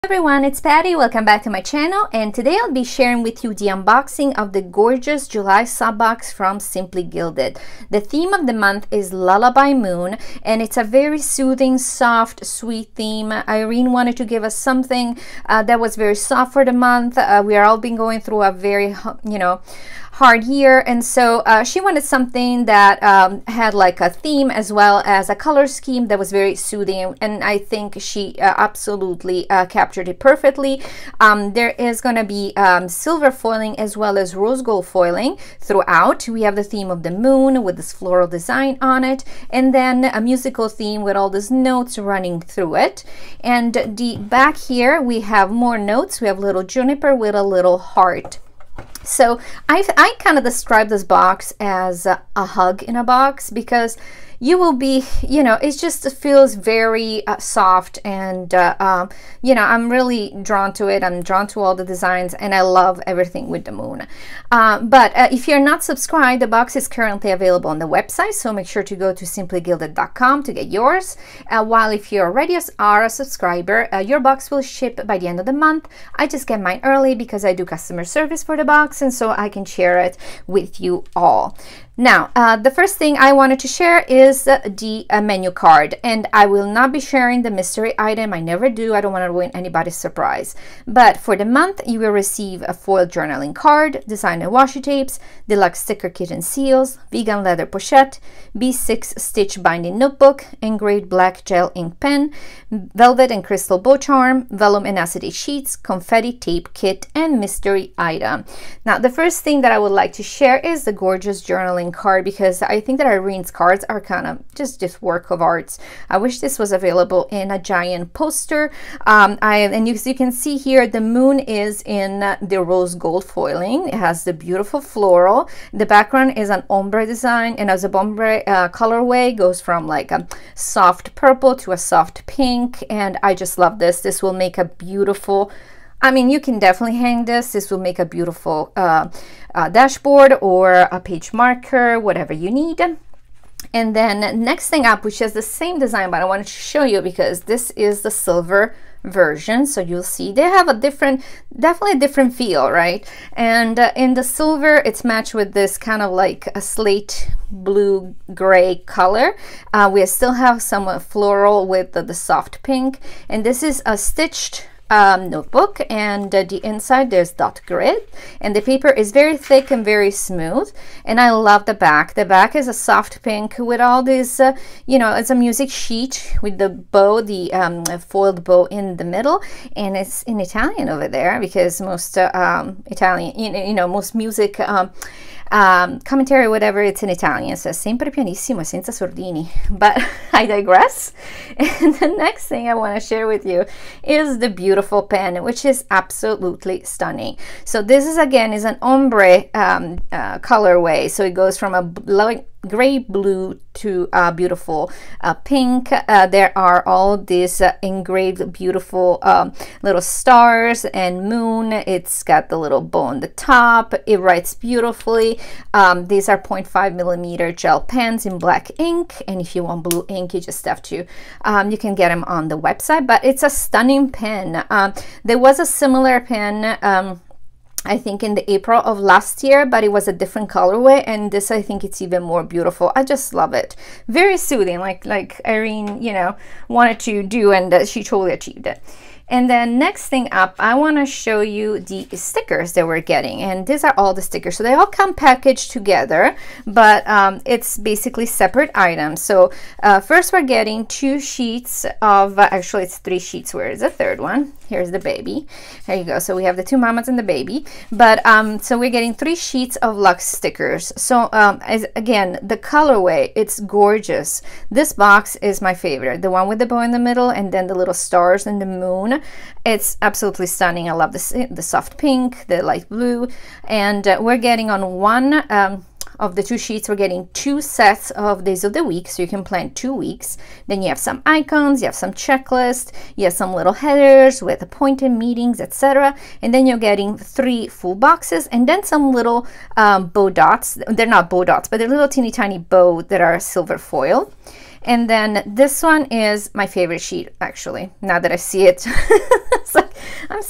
Everyone, it's Patty. Welcome back to my channel, and today I'll be sharing with you the unboxing of the gorgeous July sub box from Simply Gilded. The theme of the month is Lullaby Moon, and it's a very soothing, soft, sweet theme. Irene wanted to give us something that was very soft for the month. We are all been going through a very, hard year, and so she wanted something that had like a theme as well as a color scheme that was very soothing, and I think she absolutely captured it perfectly. There is going to be silver foiling as well as rose gold foiling throughout. We have the theme of the moon with this floral design on it, and then a musical theme with all these notes running through it. And the back here we have more notes. We have little juniper with a little heart. So I kind of describe this box as a hug in a box, because you will be, it just feels very soft, and I'm really drawn to it. I'm drawn to all the designs, and I love everything with the moon. But if you're not subscribed, the box is currently available on the website, so make sure to go to simplygilded.com to get yours. While if you already are a subscriber, your box will ship by the end of the month. I just get mine early because I do customer service for the box, and so I can share it with you all. Now, the first thing I wanted to share is the menu card, and I will not be sharing the mystery item. I never do. I don't want to ruin anybody's surprise. But for the month, you will receive a foil journaling card, designer washi tapes, deluxe sticker kit and seals, vegan leather pochette, B6 stitch binding notebook, engraved black gel ink pen, velvet and crystal bow charm, vellum and acetate sheets, confetti tape kit, and mystery item. Now, the first thing that I would like to share is the gorgeous journaling card, because I think that Irene's cards are kind of just work of arts. I wish this was available in a giant poster. And you can see here the moon is in the rose gold foiling. It has the beautiful floral. The background is an ombre design, and as a ombre colorway goes from like a soft purple to a soft pink, and I just love this. This will make a beautiful, you can definitely hang this. This will make a beautiful dashboard or a page marker, whatever you need. And then next thing up, which is the same design, but I wanted to show you because this is the silver version. So you'll see they have a definitely a different feel, right? And in the silver, it's matched with this kind of like a slate blue gray color. We still have some floral with the soft pink, and this is a stitched notebook, and the inside there's dot grid, and the paper is very thick and very smooth, and I love the back. The back is a soft pink with all this it's a music sheet with the bow, the foiled bow in the middle, and it's in Italian over there, because most Italian, most music commentary, whatever, it's in Italian. So sempre pianissimo e senza sordini. But I digress. And the next thing I want to share with you is the beautiful pen, which is absolutely stunning. So this is again is an ombre colorway. So it goes from a gray blue to beautiful pink. There are all these engraved beautiful little stars and moon. It's got the little bow on the top. It writes beautifully. These are 0.5 millimeter gel pens in black ink, and if you want blue ink, you just have to you can get them on the website. But it's a stunning pen. There was a similar pen I think in the April of last year, but it was a different colorway, and this, I think it's even more beautiful. I just love it. Very soothing, like Irene, wanted to do, and she totally achieved it. And then next thing up, I want to show you the stickers that we're getting, and these are all the stickers. So they all come packaged together, but it's basically separate items. So first we're getting 2 sheets of, actually it's 3 sheets. Where is the third one? Here's the baby. There you go. So we have the 2 mamas and the baby, but so we're getting 3 sheets of luxe stickers. So again, the colorway, it's gorgeous. This box is my favorite, the one with the bow in the middle, and then the little stars and the moon. It's absolutely stunning. I love the soft pink, the light blue, and we're getting on one of the 2 sheets, we're getting 2 sets of days of the week, so you can plan 2 weeks. Then you have some icons, you have some checklist, you have some little headers with appointed meetings, etc. And then you're getting 3 full boxes, and then some little bow dots. They're not bow dots, but they're little teeny tiny bow that are silver foil. And then this one is my favorite sheet, actually, now that I see it. It's like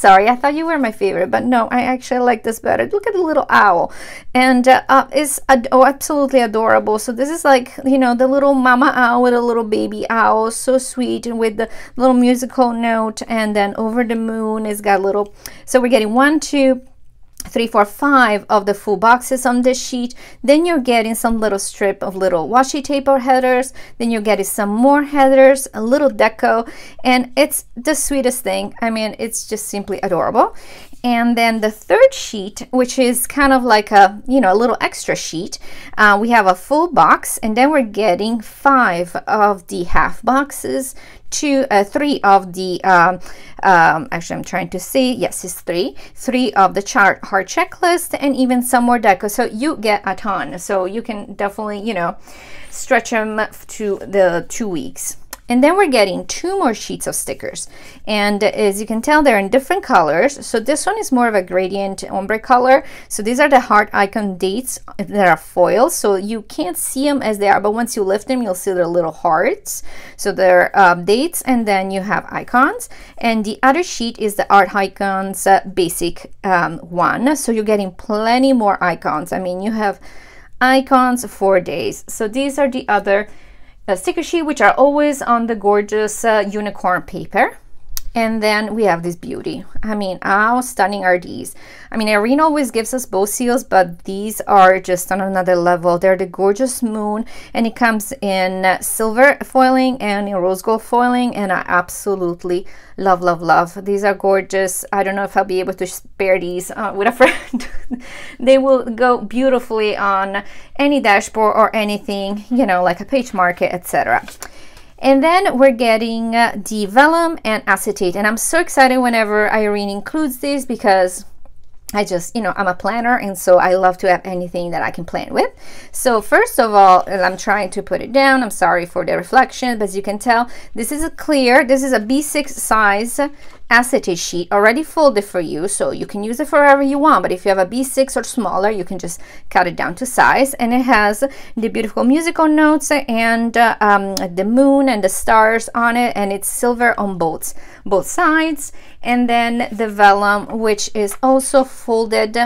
sorry, I thought you were my favorite, but no, I actually like this better. Look at the little owl, and it's absolutely adorable. So this is like, you know, the little mama owl with a little baby owl, so sweet, and with the little musical note, and then over the moon it's got little. So we're getting 1, 2, 3, 4, 5 of the full boxes on this sheet. Then you're getting some little strip of little washi tape or headers. Then you're getting some more headers, a little deco, and it's the sweetest thing. I mean, it's just simply adorable. And then the third sheet, which is kind of like a, you know, a little extra sheet, we have a full box, and then we're getting 5 of the half boxes, 3 of the actually I'm trying to see, yes, it's 3 of the chart heart checklist, and even some more deco. So you get a ton, so you can definitely, you know, stretch them to the 2 weeks. And then we're getting 2 more sheets of stickers, and as you can tell, they're in different colors. So this one is more of a gradient ombre color. So these are the heart icon dates that are foil, so you can't see them as they are, but once you lift them, you'll see their little hearts. So they're dates, and then you have icons, and the other sheet is the art icons basic one. So you're getting plenty more icons. I mean, you have icons for days. So these are the other sticker sheet, which are always on the gorgeous unicorn paper. And then we have this beauty. I mean, how stunning are these? I mean, Irene always gives us bow seals, but these are just on another level. They're the gorgeous moon, and it comes in silver foiling and in rose gold foiling, and I absolutely love, love, love. These are gorgeous. I don't know if I'll be able to spare these with a friend. They will go beautifully on any dashboard or anything, you know, like a page marker, etc. And then we're getting the vellum and acetate, and I'm so excited whenever Irene includes this, because I just, you know, I'm a planner, and so I love to have anything that I can plan with. So first of all, I'm trying to put it down. I'm sorry for the reflection, but as you can tell, this is a clear, this is a B6 size acetate sheet already folded for you, so you can use it for wherever you want. But if you have a B6 or smaller, you can just cut it down to size, and it has the beautiful musical notes and the moon and the stars on it, and it's silver on both sides. And then the vellum, which is also folded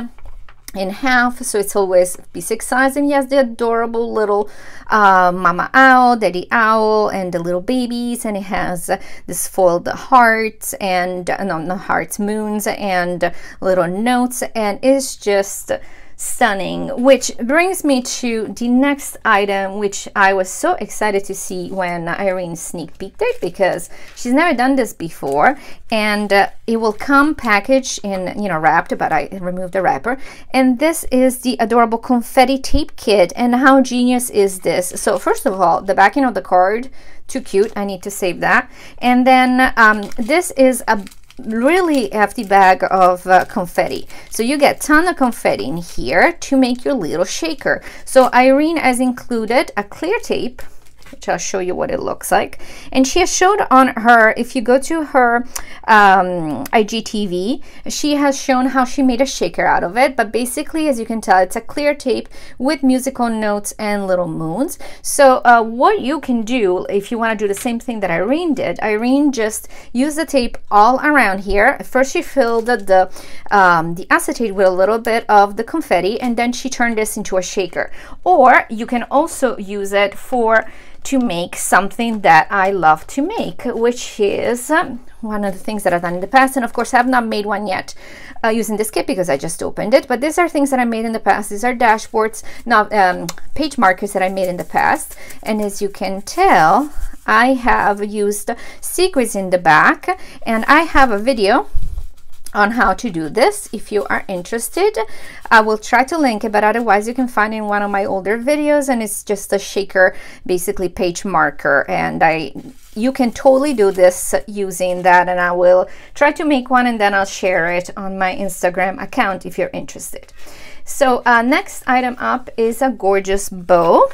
in half, so it's always B6 size, and yes, the adorable little mama owl, daddy owl, and the little babies, and it has this foiled hearts and no hearts, moons, and little notes, and it's just stunning. Which brings me to the next item, which I was so excited to see when Irene sneak peeked it, because she's never done this before, and it will come packaged in, you know, wrapped, but I removed the wrapper. And this is the adorable confetti tape kit. And how genius is this? So first of all, the backing of the card, too cute. I need to save that. And then this is a really hefty bag of confetti, so you get a ton of confetti in here to make your little shaker. So Irene has included a clear tape, which I'll show you what it looks like, and she has showed on her, if you go to her IGTV, she has shown how she made a shaker out of it. But basically, as you can tell, it's a clear tape with musical notes and little moons. So what you can do if you want to do the same thing that Irene did, Irene just used the tape all around here. First she filled the acetate with a little bit of the confetti, and then she turned this into a shaker. Or you can also use it to make something that I love to make, which is one of the things that I've done in the past. And of course, I have not made one yet using this kit because I just opened it. But these are things that I made in the past. These are dashboards, not page markers that I made in the past. And as you can tell, I have used secrets in the back, and I have a video on how to do this. If you are interested, I will try to link it, but otherwise you can find it in one of my older videos, and it's just a shaker, basically page marker, and you can totally do this using that, and I will try to make one, and then I'll share it on my Instagram account if you're interested. So next item up is a gorgeous bow,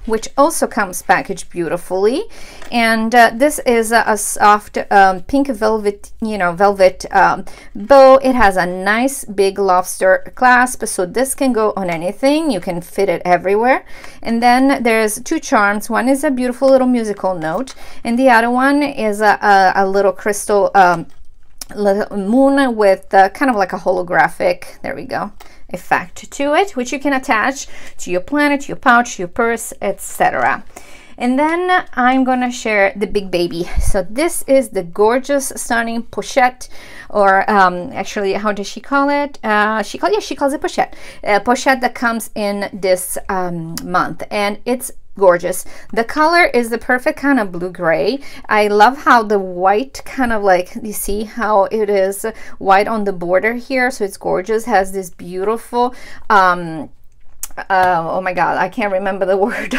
which also comes packaged beautifully, and this is a soft pink velvet, velvet bow. It has a nice big lobster clasp, so this can go on anything. You can fit it everywhere. And then there's two charms. One is a beautiful little musical note, and the other one is a little crystal little moon with kind of like a holographic, there we go, effect to it, which you can attach to your planner, to your pouch, to your purse, etc. And then I'm gonna share the big baby. So this is the gorgeous, stunning pochette, or actually, how does she call it? She calls it pochette. Pochette that comes in this month, and it's gorgeous. The color is the perfect kind of blue-gray. I love how the white kind of like, you see how it is white on the border here, so it's gorgeous. Has this beautiful oh my god, I can't remember the word.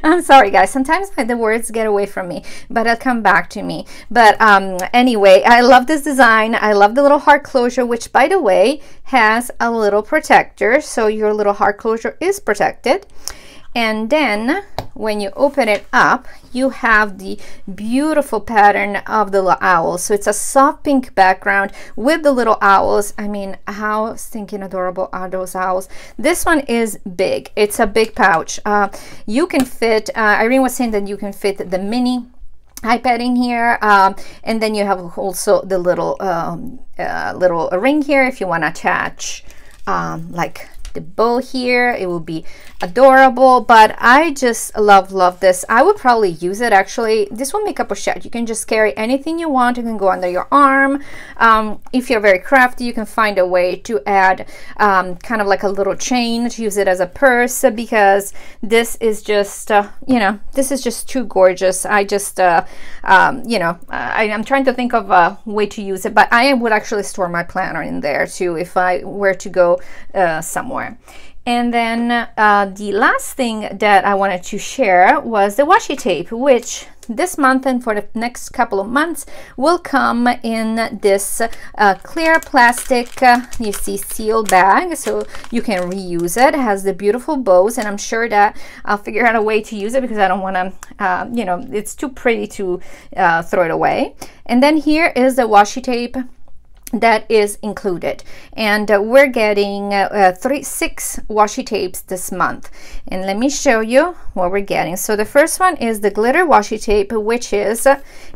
I'm sorry guys, sometimes the words get away from me, but it'll come back to me. But anyway, I love this design. I love the little heart closure, which by the way has a little protector, so your little heart closure is protected. And then when you open it up, you have the beautiful pattern of the little owls. So it's a soft pink background with the little owls. I mean, how stinking adorable are those owls? This one is big. It's a big pouch. You can fit, Irene was saying that you can fit the mini iPad in here, and then you have also the little little ring here if you want to attach like the bow here. It will be adorable, but I just love this. I would probably use it actually. This will make a pochette. You can just carry anything you want. You can go under your arm. If you're very crafty, you can find a way to add kind of like a little chain to use it as a purse, because this is just you know, this is just too gorgeous. I just you know, I'm trying to think of a way to use it, but I would actually store my planner in there too if I were to go somewhere. And then the last thing that I wanted to share was the washi tape, which this month and for the next couple of months will come in this clear plastic, you see, seal bag, so you can reuse it. It has the beautiful bows, and I'm sure that I'll figure out a way to use it because I don't want to, you know, it's too pretty to throw it away. And then here is the washi tape that is included, and we're getting 6 washi tapes this month, and let me show you what we're getting. So the first one is the glitter washi tape, which is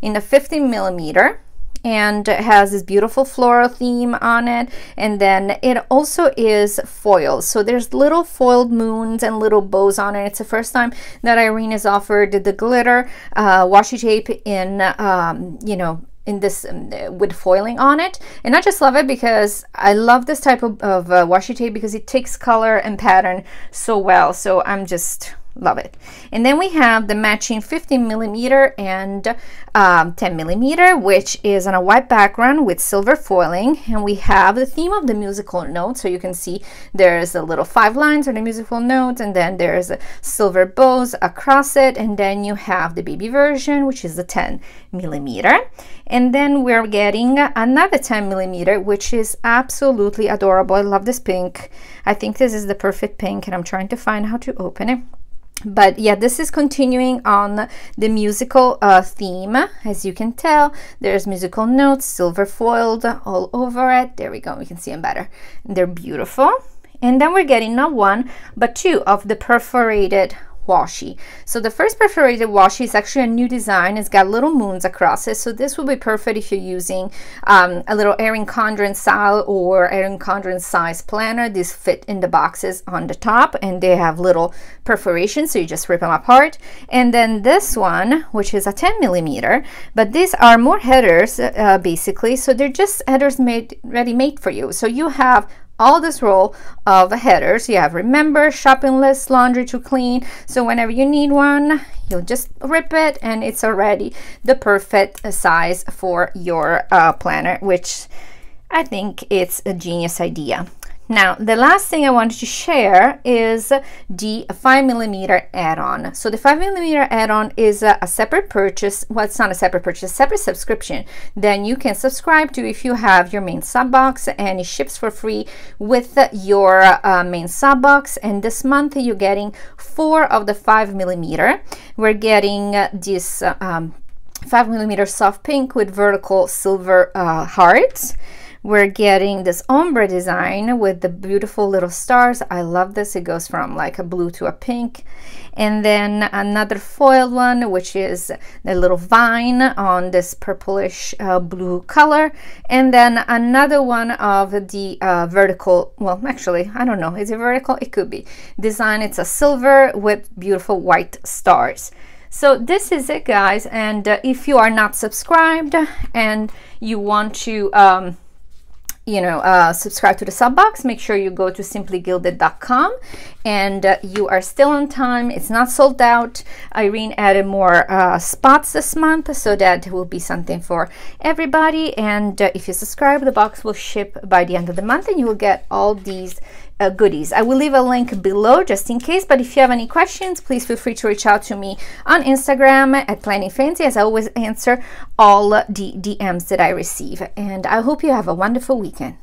in the 50mm, and it has this beautiful floral theme on it, and then it also is foil, so there's little foiled moons and little bows on it. It's the first time that Irene has offered the glitter washi tape in you know, in this with foiling on it, and I just love it because I love this type of washi tape because it takes color and pattern so well, so I'm just love it. And then we have the matching 50mm and 10mm, which is on a white background with silver foiling, and we have the theme of the musical notes, so you can see there's a little 5 lines on the musical notes, and then there's silver bows across it, and then you have the baby version, which is the 10mm, and then we're getting another 10mm, which is absolutely adorable. I love this pink. I think this is the perfect pink, and I'm trying to find how to open it. But yeah, this is continuing on the musical theme. As you can tell, there's musical notes, silver foiled all over it. There we go, we can see them better. They're beautiful. And then we're getting not 1 but 2 of the perforated washi. So the first perforated washi is actually a new design. It's got little moons across it, so this will be perfect if you're using a little Erin Condren style or Erin Condren size planner. These fit in the boxes on the top, and they have little perforations, so you just rip them apart. And then this one, which is a 10mm, but these are more headers basically, so they're just headers ready made for you. So you have all this roll of headers. You have remember, shopping list, laundry to clean, so whenever you need one, you'll just rip it and it's already the perfect size for your planner, which I think it's a genius idea. Now, the last thing I wanted to share is the 5mm add-on. So the 5mm add-on is a separate purchase. Well, it's not a separate purchase, a separate subscription. Then you can subscribe to if you have your main sub box, and it ships for free with your main sub box. And this month you're getting 4 of the 5mm. We're getting this 5mm soft pink with vertical silver hearts. we're getting this ombre design with the beautiful little stars. I love this. It goes from like a blue to a pink. And then another foiled one, which is the little vine on this purplish blue color. And then another one of the vertical, well, actually, I don't know, is it vertical? It could be. Design, it's a silver with beautiful white stars. So this is it, guys. And if you are not subscribed and you want to subscribe to the sub box, make sure you go to simplygilded.com, and you are still on time. It's not sold out. Irene added more spots this month, so that will be something for everybody. And if you subscribe, the box will ship by the end of the month, and you will get all these goodies. I will leave a link below just in case, but if you have any questions, please feel free to reach out to me on Instagram at Planning Fancy, as I always answer all the DMs that I receive. And I hope you have a wonderful weekend.